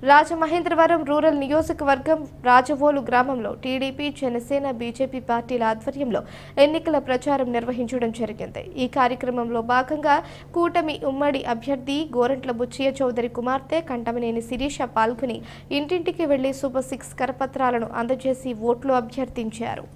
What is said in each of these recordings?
Rajamahendravaram rural నియోజకవర్గం రాజవోలు గ్రామంలో TDP, Janasena, BJP పార్టీల ఆధ్వర్యంలో ఎన్నికల ప్రచారం నిర్వహించడం జరిగింది. ఈ కార్యక్రమంలో భాగంగా కూటమి ఉమ్మడి అభ్యర్థి గోరంట్ల బుచ్చయ్య చౌదరి కుమార్తె కంటమనేని శిరీష పాల్గొని ఇంటింటికి వెళ్లి సూపర్ 6 కరపత్రాలను అందజేసి ఓట్లు అభ్యర్థించారు.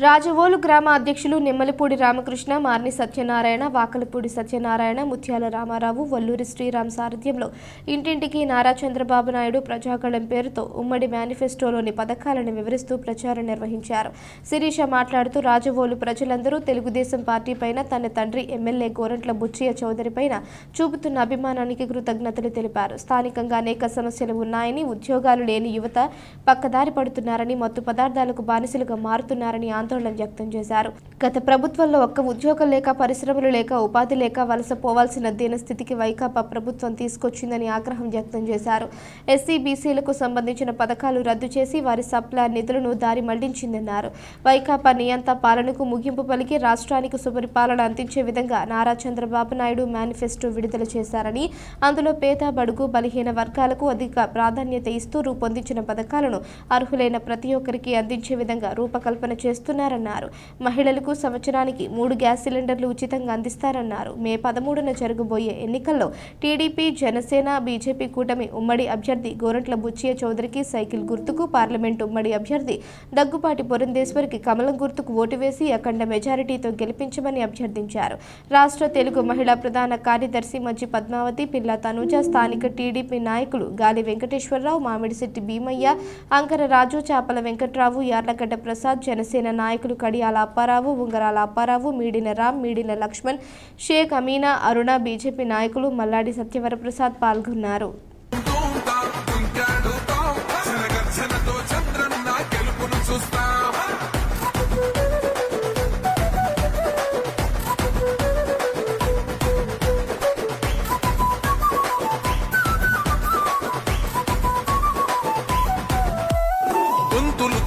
రాజవోలు గ్రామ అధ్యక్షులు నిమ్మలపూడి రామకృష్ణ, మార్ని సత్యనారాయణ, వాకలపూడి సత్యనారాయణ, ముత్యాల రామారావు, వల్లూరి శ్రీరామ్ సారథ్యంలో ఇంటింటికి నారా చంద్రబాబు నాయుడు ప్రజాగళం పేరుతో ఉమ్మడి మేనిఫెస్టోలోని పథకాలను వివరిస్తూ ప్రచారం నిర్వహించారు. శిరీష మాట్లాడుతూ రాజవోలు ప్రజలందరూ తెలుగుదేశం పార్టీ పైన తన తండ్రి ఎమ్మెల్యే గోరంట్ల బుచ్చయ్య చౌదరి పైన చూపుతున్న అభిమానానికి కృతజ్ఞతలు తెలిపారు. స్థానికంగా అనేక సమస్యలు ఉన్నాయని, ఉద్యోగాలు లేని యువత పక్కదారి పడుతున్నారని, మత్తు పదార్థాలకు బానిసలుగా మారుతున్నారని ఆందోళన వ్యక్తం చేశారు. గత ప్రభుత్వంలో ఒక్క ఉద్యోగం లేక, పరిశ్రమలు లేక, ఉపాధి లేక వలస పోవాల్సిన దీన స్థితికి వైకాపా ప్రభుత్వం తీసుకొచ్చిందని ఆగ్రహం వ్యక్తం చేశారు. ఎస్సీ, బీసీలకు సంబంధించిన పథకాలు రద్దు చేసి వారి సప్లై నిధులను దారి మళ్లించిందన్నారు. వైకాపా నియంత పాలనకు ముగింపు పలికి రాష్ట్రానికి సుపరిపాలన అందించే విధంగా నారా చంద్రబాబు నాయుడు మేనిఫెస్టో విడుదల చేశారని, అందులో పేద, బడుగు, బలహీన వర్గాలకు అధిక ప్రాధాన్యత ఇస్తూ రూపొందించిన పథకాలను అర్హులైన ప్రతి ఒక్కరికి అందించే విధంగా రూపకల్పన చేస్తున్నారన్నారు. మహిళలకు సంవత్సరానికి 3 గ్యాస్ సిలిండర్లు ఉచితంగా అందిస్తారన్నారు. మే 13న జరగబోయే ఎన్నికల్లో టీడీపీ, జనసేన, బీజేపీ కూటమి ఉమ్మడి అభ్యర్థి గోరంట్ల బుచ్చయ్య చౌదరికి సైకిల్ గుర్తుకు, పార్లమెంట్ ఉమ్మడి అభ్యర్థి దగ్గుపాటి పురంధేశ్వరికి కమలం గుర్తుకు ఓటు వేసి అఖండ మెజారిటీతో గెలిపించమని అభ్యర్థించారు. రాష్ట్ర తెలుగు మహిళా ప్రధాన కార్యదర్శి మజ్జి పద్మావతి, పిల్ల తనుజ, స్థానిక టీడీపీ నాయకులు గాలి వెంకటేశ్వరరావు, మామిడిశెట్టి భీమయ్య, అంకర రాజు, చాపల వెంకట్రావు, యార్లగడ్డ ప్రసాద్, జనసేన నాయకులు కడియాల అప్పారావు, ఉంగరాల అప్పారావు, మీడిన రామ్, మీడిన లక్ష్మణ్, షేక్ అమీనా, అరుణ, బీజేపీ నాయకులు మల్లాడి సత్యవరప్రసాద్ పాల్గొన్నారు.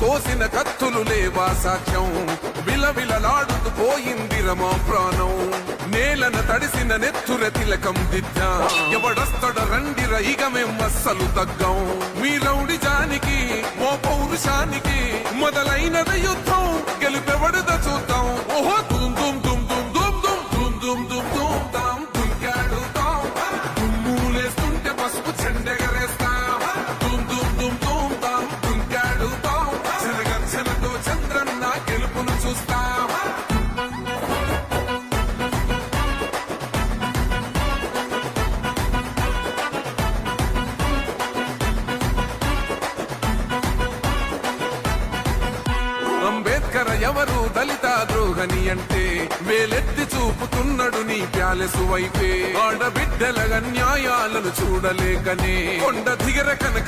కోసిన కత్తులు లేవా సాక్ష్యం, విలవిలలాడుతూ పోయింది రమా ప్రాణం, నేలన తడిసిన నెత్తుర తిలకం దిద్దా, ఎవడొస్తడ రండిర ఇక మేం అస్సలు తగ్గం, మీ రౌడి జానికి ఓ పౌరుషానికి మొదలైనద యుద్ధం, గెలుపెవడద చూద్దాం. ఓహో దుమ్ దుమ్ దుమ్ దుమ్ దుమ్ దుమ్ దుమ్ దుమ్ దుమ్ దుమ్ తాం దుంకాడు తాం, దుమ్ములేస్తుంటే పసుపు చెండెగరేస్తా, దుమ్ దుమ్ దుమ్ దుమ్ తాం దుంకాడు తాం, జనగర్జనతో చంద్రన్న గెలుపును చూస్తా. అంబేద్కర్ ఎవరు దళిత ద్రోహని అంటే వేలెత్తి చూపుతున్నాడు నీ ప్యాలెసు వైపే, ఆడబిడ్డల న్యాయాలను చూడలేకనే కొండ దిగర కనుక